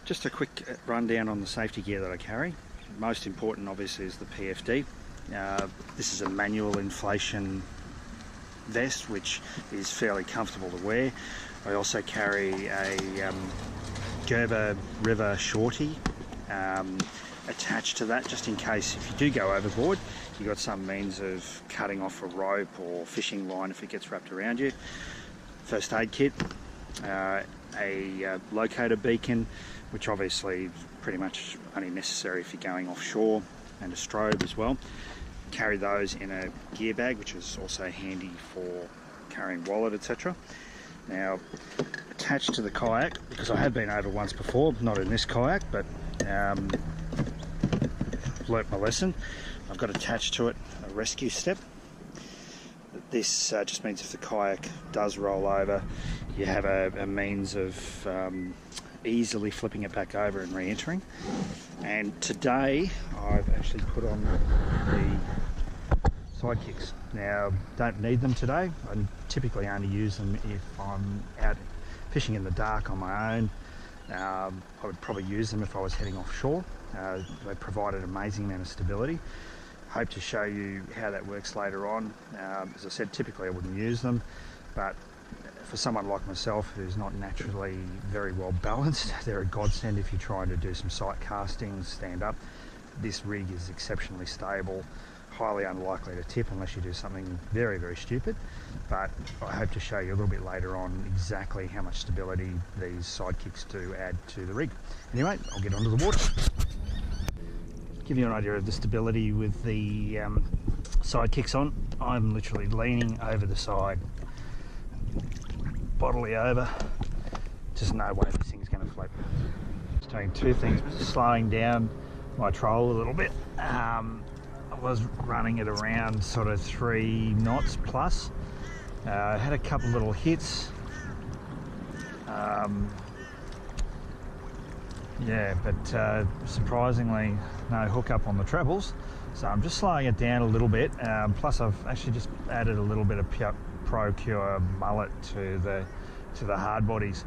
Just a quick rundown on the safety gear that I carry. Most important obviously is the PFD. This is a manual inflation vest which is fairly comfortable to wear. I also carry a Gerber River shorty attached to that, just in case if you do go overboard you've got some means of cutting off a rope or fishing line if it gets wrapped around you. First aid kit, a locator beacon, which obviously is pretty much only necessary if you're going offshore, and a strobe as well. Carry those in a gear bag, which is also handy for carrying wallet, etc. Now, attached to the kayak, because I have been over once before, not in this kayak, but learnt my lesson, I've got attached to it a rescue step. This just means if the kayak does roll over, you have a means of easily flipping it back over and re-entering. And today I've actually put on the side kicks. Now, don't need them today. I typically only use them if I'm out fishing in the dark on my own. I would probably use them if I was heading offshore. They provide an amazing amount of stability. Hope to show you how that works later on. As I said, typically I wouldn't use them, but for someone like myself who's not naturally very well balanced, they're a godsend if you're trying to do some sight casting, stand up. This rig is exceptionally stable, highly unlikely to tip unless you do something very, very stupid. But I hope to show you a little bit later on exactly how much stability these side kicks do add to the rig. Anyway, I'll get onto the water. Give you an idea of the stability with the side kicks on. I'm literally leaning over the side, bodily over. Just no way this thing's going to float. Just doing two things, slowing down my troll a little bit. I was running it around sort of 3 knots plus. Had a couple little hits. Yeah, but surprisingly no hook up on the trebles, so I'm just slowing it down a little bit. Plus I've actually just added a little bit of Pro Cure mullet to the hard bodies.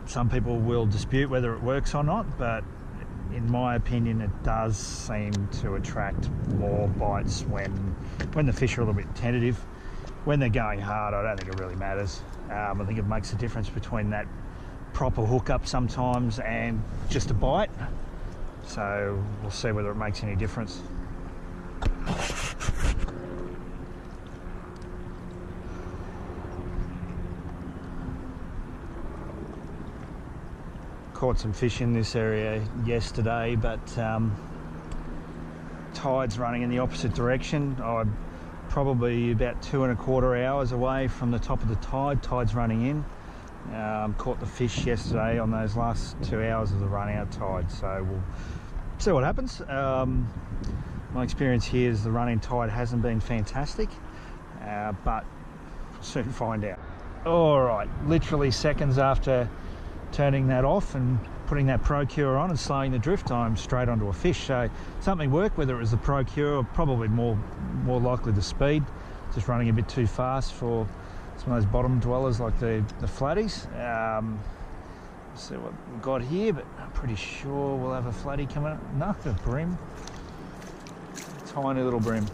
Some people will dispute whether it works or not, but in my opinion it does seem to attract more bites when the fish are a little bit tentative. When they're going hard, I don't think it really matters. I think it makes a difference between that proper hookup sometimes and just a bite, so we'll see whether it makes any difference. Caught some fish in this area yesterday, but tide's running in the opposite direction. I'm probably about 2¼ hours away from the top of the tide. Tide's running in. Caught the fish yesterday on those last 2 hours of the run out tide, so we'll see what happens. My experience here is the running tide hasn't been fantastic, but we'll soon find out. All right, literally seconds after turning that off and putting that Pro Cure on and slowing the drift, I'm straight onto a fish. So something worked, whether it was the Pro Cure or probably more likely the speed, just running a bit too fast for some of those bottom dwellers like the flatties. Let's see what we've got here, but I'm pretty sure we'll have a flatty coming up. No, a brim. Tiny little brim.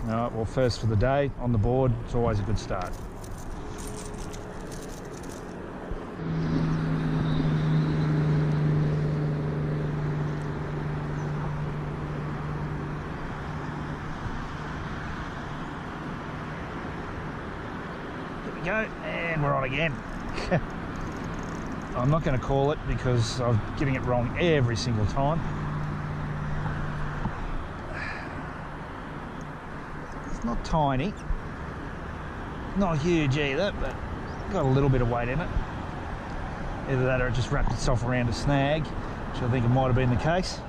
All right, well, first for the day on the board, it's always a good start. Go, and we're on again. I'm not going to call it because I'm getting it wrong every single time. It's not tiny, not huge either, but got a little bit of weight in it. Either that or it just wrapped itself around a snag, which I think it might have been the case.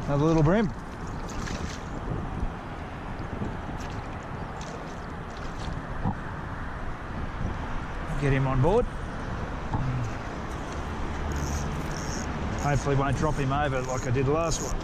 Another little brim. Get him on board. Hopefully won't drop him over like I did last one.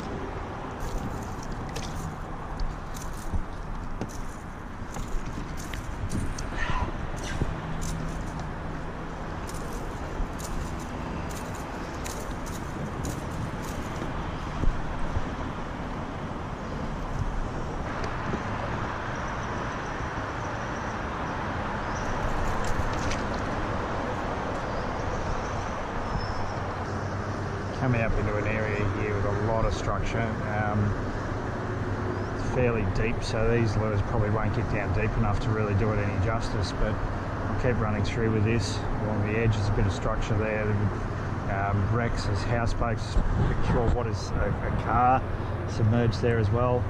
coming up into an area here with a lot of structure. It's fairly deep, so these lures probably won't get down deep enough to really do it any justice, but I'll keep running through with this. Along the edge there's a bit of structure there. Wrecks, there's houseboats, picture of what is a car submerged there as well.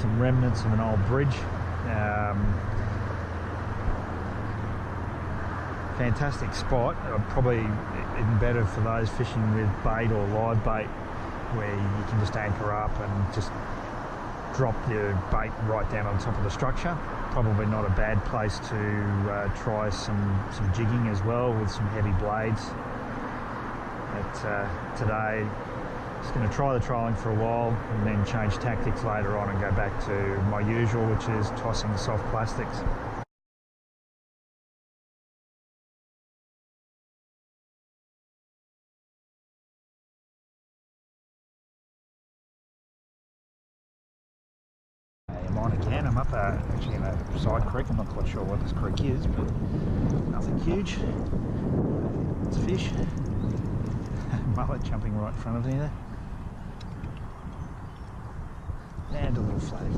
Some remnants of an old bridge. Fantastic spot. Probably even better for those fishing with bait or live bait, where you can just anchor up and just drop your bait right down on top of the structure. Probably not a bad place to try some jigging as well with some heavy blades. But today, just going to try the trolling for a while and then change tactics later on and go back to my usual, which is tossing soft plastics. I'm on again. I'm up actually in a side creek. I'm not quite sure what this creek is, but nothing huge. It's fish. Mullet jumping right in front of me there. And a little flag.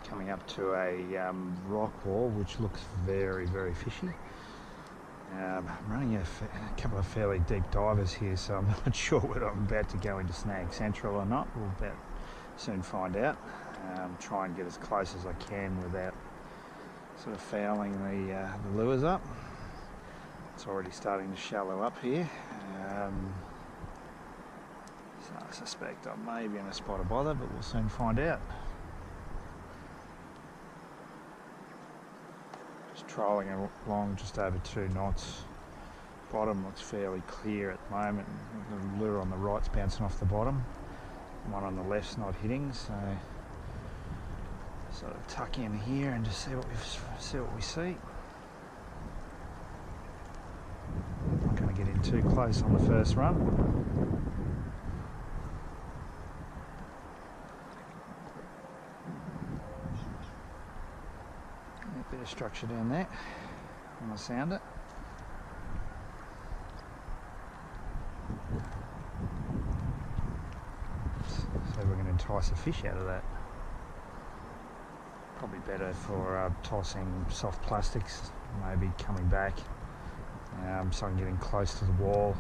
Coming up to a rock wall which looks very, very fishy. I'm running a couple of fairly deep divers here, so I'm not sure whether I'm about to go into Snag Central or not. We'll about soon find out. Try and get as close as I can without sort of fouling the lures up. It's already starting to shallow up here. So I suspect I may be in a spot of bother, but we'll soon find out. Trolling along just over 2 knots. Bottom looks fairly clear at the moment. The lure on the right's bouncing off the bottom. One on the left's not hitting, so sort of tuck in here and just see what we see. Not going to get in too close on the first run. A bit of structure down there. I'm going to sound it. So we're going to entice a fish out of that. Probably better for tossing soft plastics, maybe coming back, so I'm getting close to the wall.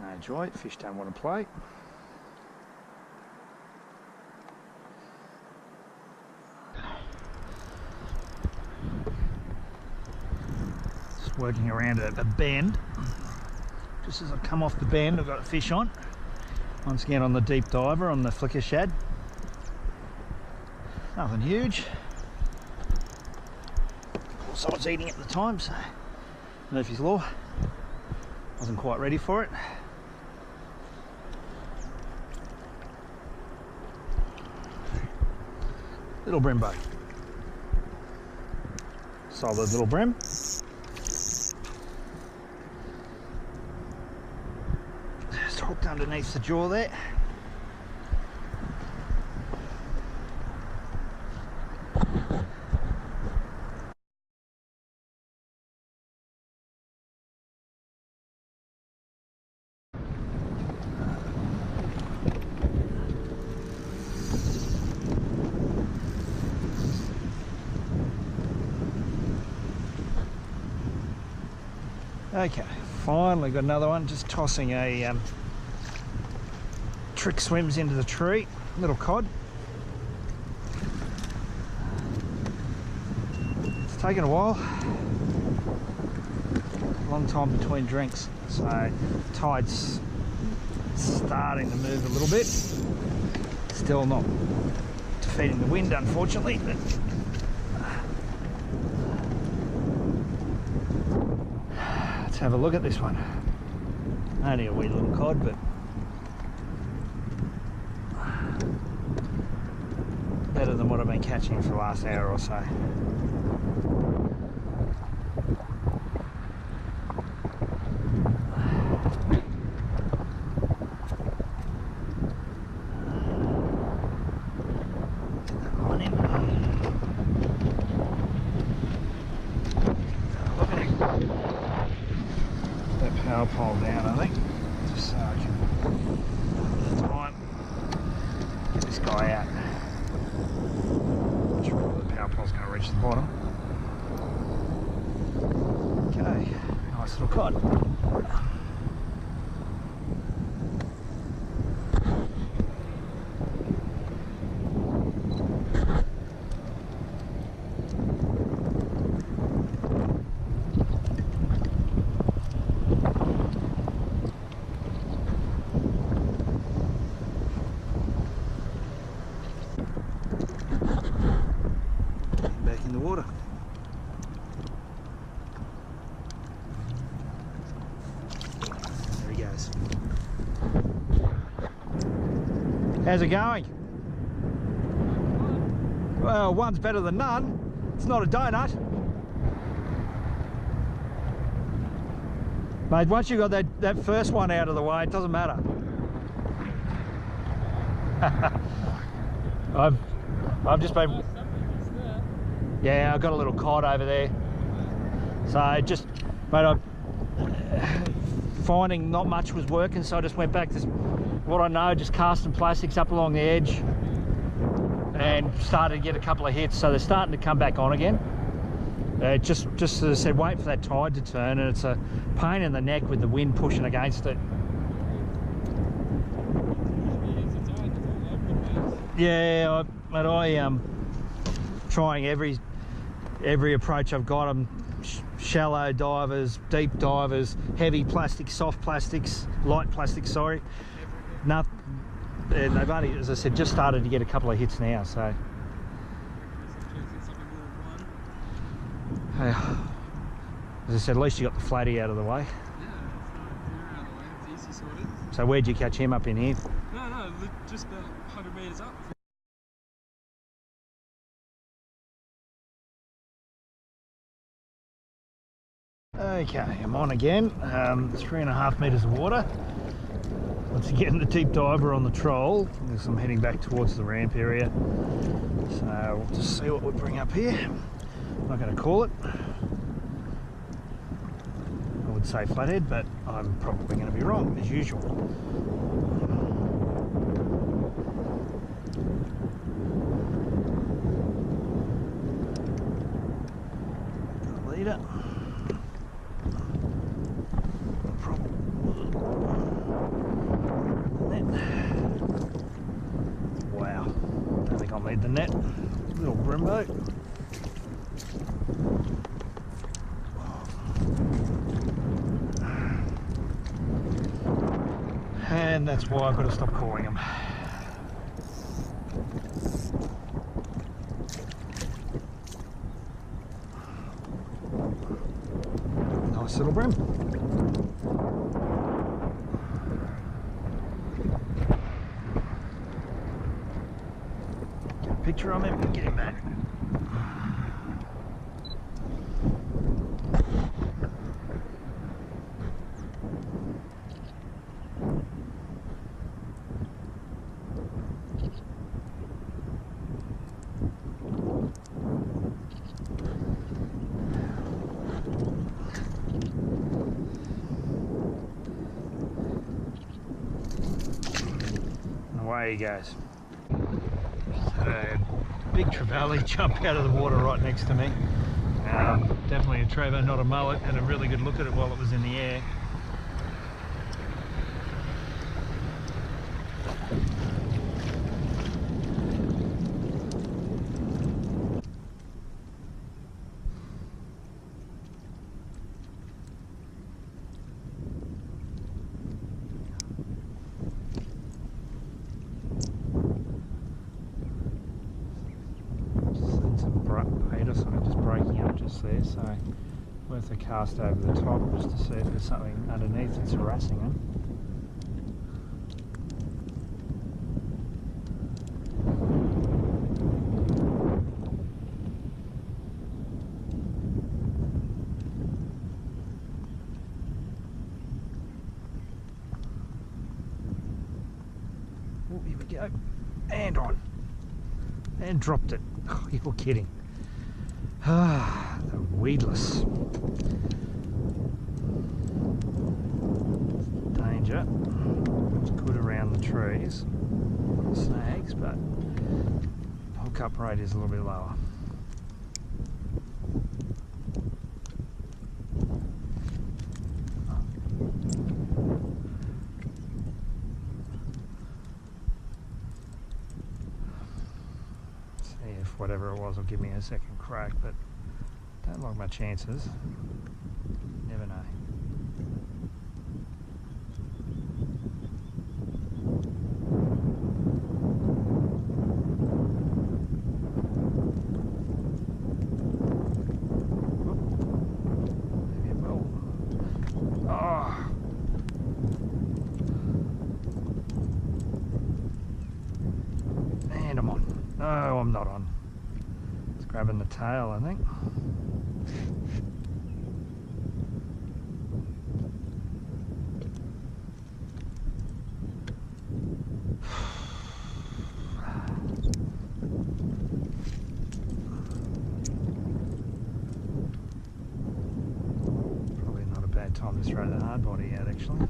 No joy, fish don't want to play. Just working around a bend. Just as I come off the bend, I've got a fish on. Once again on the deep diver, on the flicker shad. Nothing huge. Someone's eating at the time, so Murphy's Law. Wasn't quite ready for it. Little brimbo. Solid little brim. Just hooked underneath the jaw there. Okay, finally got another one, just tossing a trick swims into the tree, little cod. It's taken a while, long time between drinks, so tide's starting to move a little bit, still not feeding the wind, unfortunately. But let's have a look at this one. Only a wee little cod, but better than what I've been catching for the last hour or so. Power pole down, I think, just so I can try and get this guy out. Not sure whether the power pole's going to reach the bottom. Okay, nice little cod. In the water. There he goes. How's it going? Well, one's better than none. It's not a donut. Mate, once you got that first one out of the way, it doesn't matter. I've just been... Yeah, I've got a little cod over there. So just, mate, I'm finding not much was working, so I just went back to what I know, just casting plastics up along the edge and started to get a couple of hits. So they're starting to come back on again. Just as I said, wait for that tide to turn, and it's a pain in the neck with the wind pushing against it. Yeah, mate, I trying every approach I've got. I'm shallow divers, deep divers, heavy plastics, soft plastics, light plastics, sorry. Nothing, and they've only, as I said, just started to get a couple of hits now, so. As I said, at least you got the flatty out of the way. Yeah, it's out of the way, it's easy sorted. So where'd you catch him, up in here? No, just about 100 metres up. Okay, I'm on again. 3.5 metres of water. Once again, the deep diver on the troll, as I'm heading back towards the ramp area. So we'll just see what we bring up here. I'm not going to call it. I would say flathead, but I'm probably going to be wrong, as usual. Got a leader. Wow, don't think I'll need the net. Little brimbo. And that's why I've got to stop calling them. Nice little brim. Get a picture of him and get him back. Away he goes. Big Trevally jump out of the water right next to me. Definitely a Trevor, not a mullet. Had a really good look at it while it was in the air. bait or something just breaking up just there, so worth a cast over the top just to see if there's something underneath that's harassing them. Oh, here we go, and on, and dropped it. Oh, you're kidding. Ah, the weedless. Danger. It's good around the trees, snags, but hookup rate is a little bit lower. Whatever it was will give me a second crack, but don't like my chances. Never know. Maybe it will. Oh. And I'm on. No, I'm not on. Grabbing the tail, I think. Probably not a bad time to throw the hard body out, actually.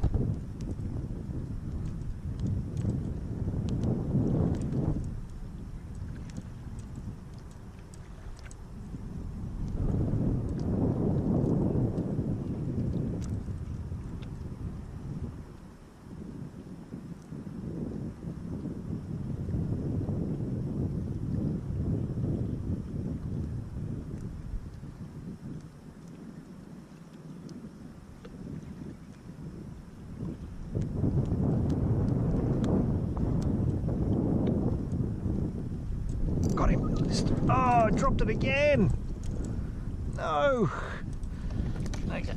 Got him. Oh, I dropped it again. No. Okay.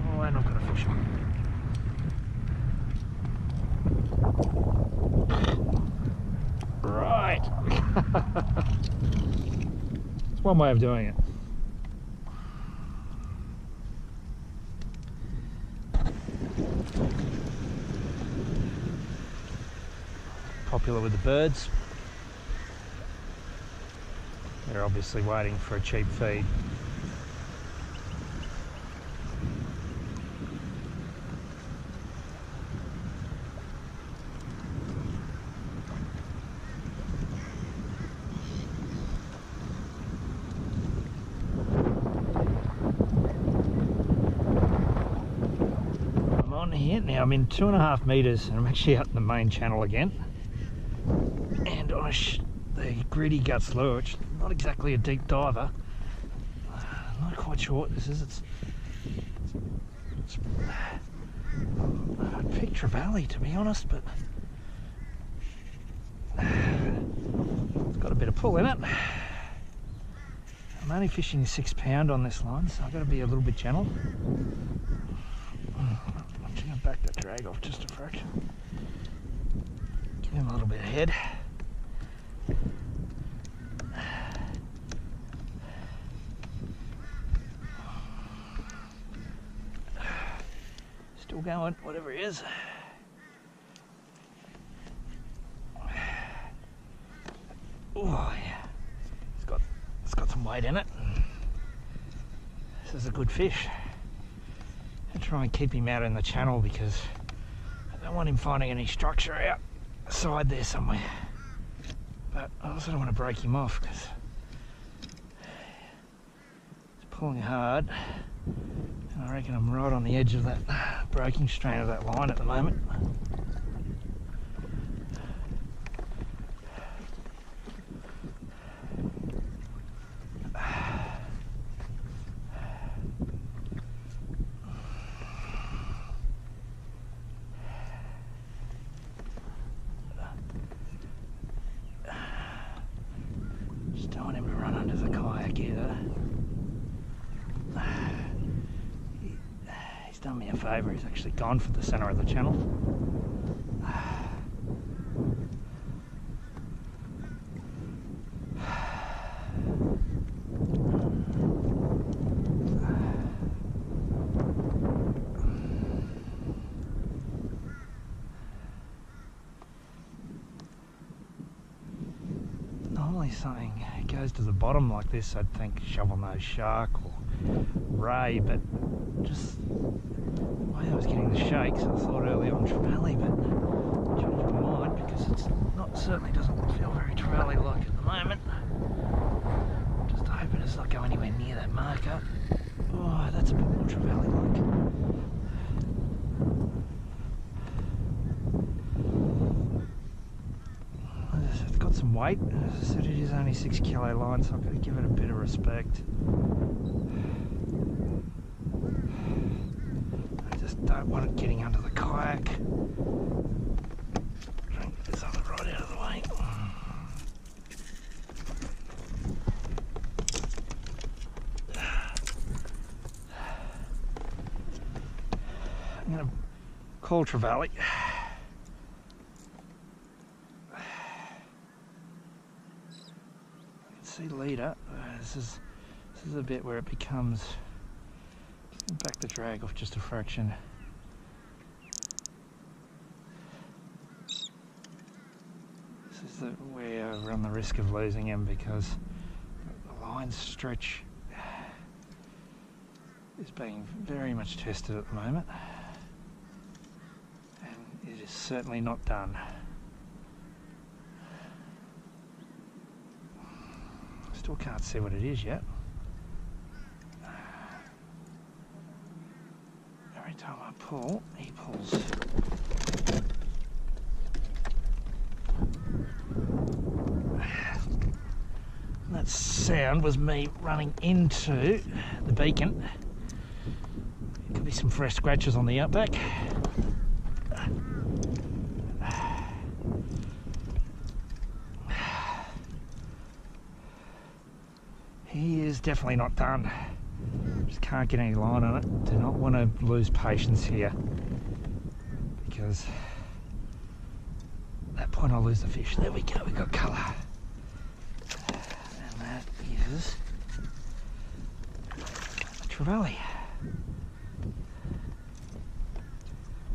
Oh, I'm not going to fish on. Right. It's one way of doing it. Popular with the birds. They're obviously waiting for a cheap feed. Here now, I'm in 2.5 meters and I'm actually out in the main channel again, and on the Greedy Guts lure, which is not exactly a deep diver. I'm not quite sure what this is. I'd pick Trevally, to be honest, but it's got a bit of pull in it. I'm only fishing 6 pound on this line, so I've got to be a little bit gentle. I'm going to back that drag off just a fraction. Give him a little bit of head. Still going, whatever he is. Oh yeah, it's got some weight in it. This is a good fish. I try and keep him out in the channel because I don't want him finding any structure outside there somewhere. But I also don't want to break him off because it's pulling hard. And I reckon I'm right on the edge of that breaking strain of that line at the moment. either. He's done me a favour, he's actually gone for the centre of the channel. Normally something goes to the bottom like this, I'd think shovel-nosed shark or ray, but just the way I was getting the shakes, I thought earlier on trevally, but I changed my mind because it's not, certainly doesn't feel very trevally-like at the moment. Just hoping it's not going anywhere near that marker. Oh, that's a bit more trevally-like. It's got some weight. As I said, it is only 6 kilo line, so I've got to give it a bit of respect. I just don't want it getting under the kayak. Try and get this other rod out of the way. I'm going to call Trevally. See leader, this is a bit where it becomes, back the drag off just a fraction. This is where I run the risk of losing him because the line stretch is being very much tested at the moment, and it is certainly not done. Still can't see what it is yet. Every time I pull, he pulls. And that sound was me running into the beacon. Could be some fresh scratches on the Outback. He is definitely not done. Just can't get any line on it. Do not want to lose patience here, because at that point I'll lose the fish. There we go, we got colour. And that is a trevally.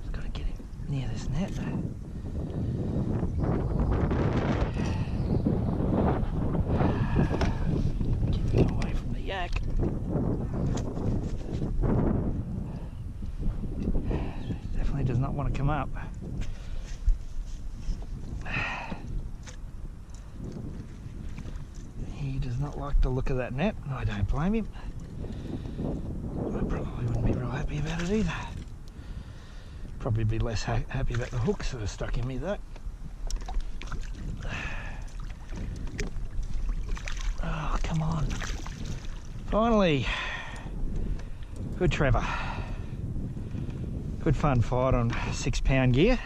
Just got to get him near this net. Away from the yak. Definitely does not want to come up. He does not like the look of that net. I don't blame him. I probably wouldn't be real happy about it either. Probably be less happy about the hooks that are stuck in me though. Oh, come on. Finally. Good Trevor. Good fun fight on 6 pound gear.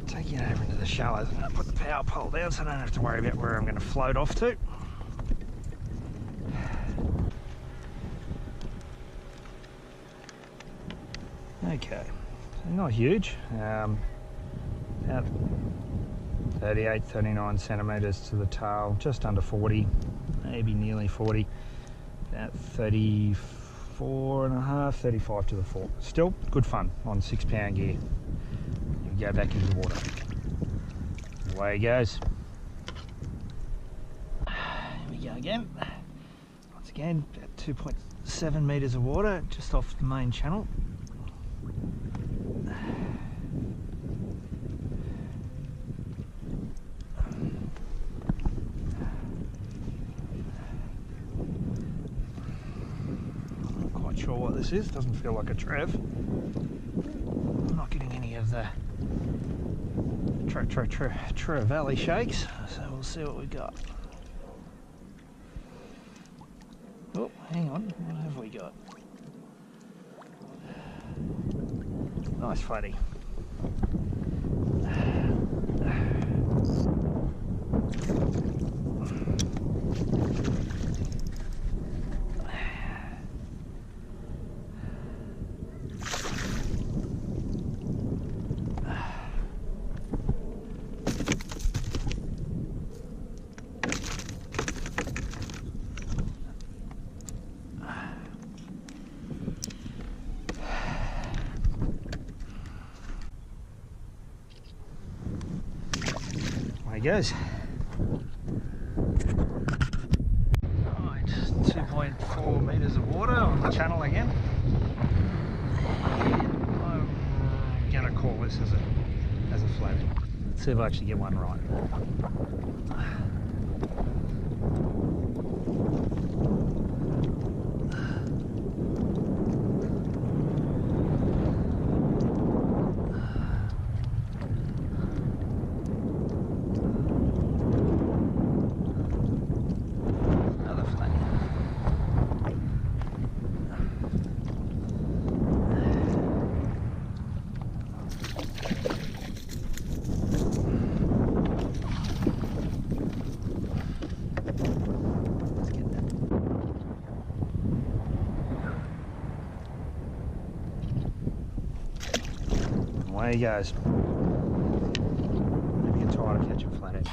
Taking it over into the shallows. I'm going to put the power pole down so I don't have to worry about where I'm going to float off to. Okay, so not huge. About 38, 39 centimetres to the tail, just under 40, maybe nearly 40, about 34 and a half, 35 to the fork. Still good fun on 6 pound gear. You go back into the water. Away he goes. Here we go again. Once again, about 2.7 metres of water just off the main channel. Sure what this is, doesn't feel like a trev. I'm not getting any of the trevally shakes, so we'll see what we got. Oh, hang on, what have we got? Nice fatty. There he goes. Right, 2.4 metres of water on the channel again. I'm gonna call this as a flat. Let's see if I actually get one right. Away he goes. Maybe get tired of catching flathead.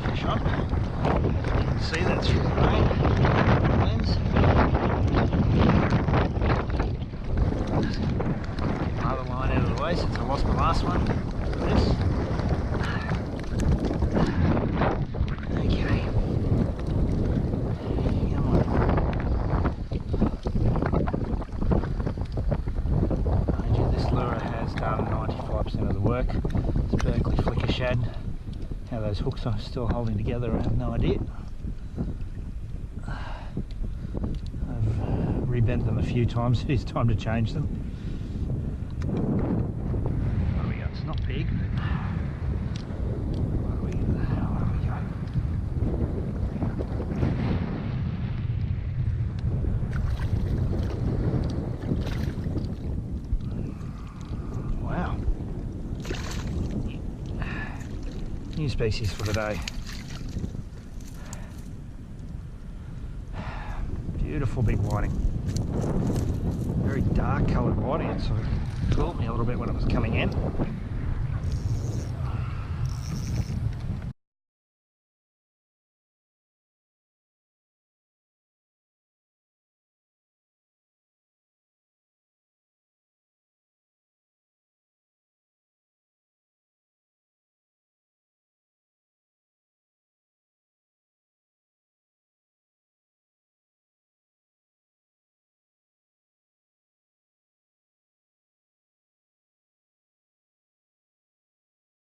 Fish on. You can see that through the lens. Get another line out of the way since I lost my last one. Look at this. Okay. Done 95% of the work. It's Berkeley flicker shad. How those hooks are still holding together, I have no idea. I've rebent them a few times. It's time to change them. What do we got? It's not big, but what do we got? Wow. New species for the day. Beautiful big whiting. Very dark coloured whiting. It sort of fooled me a little bit when it was coming in.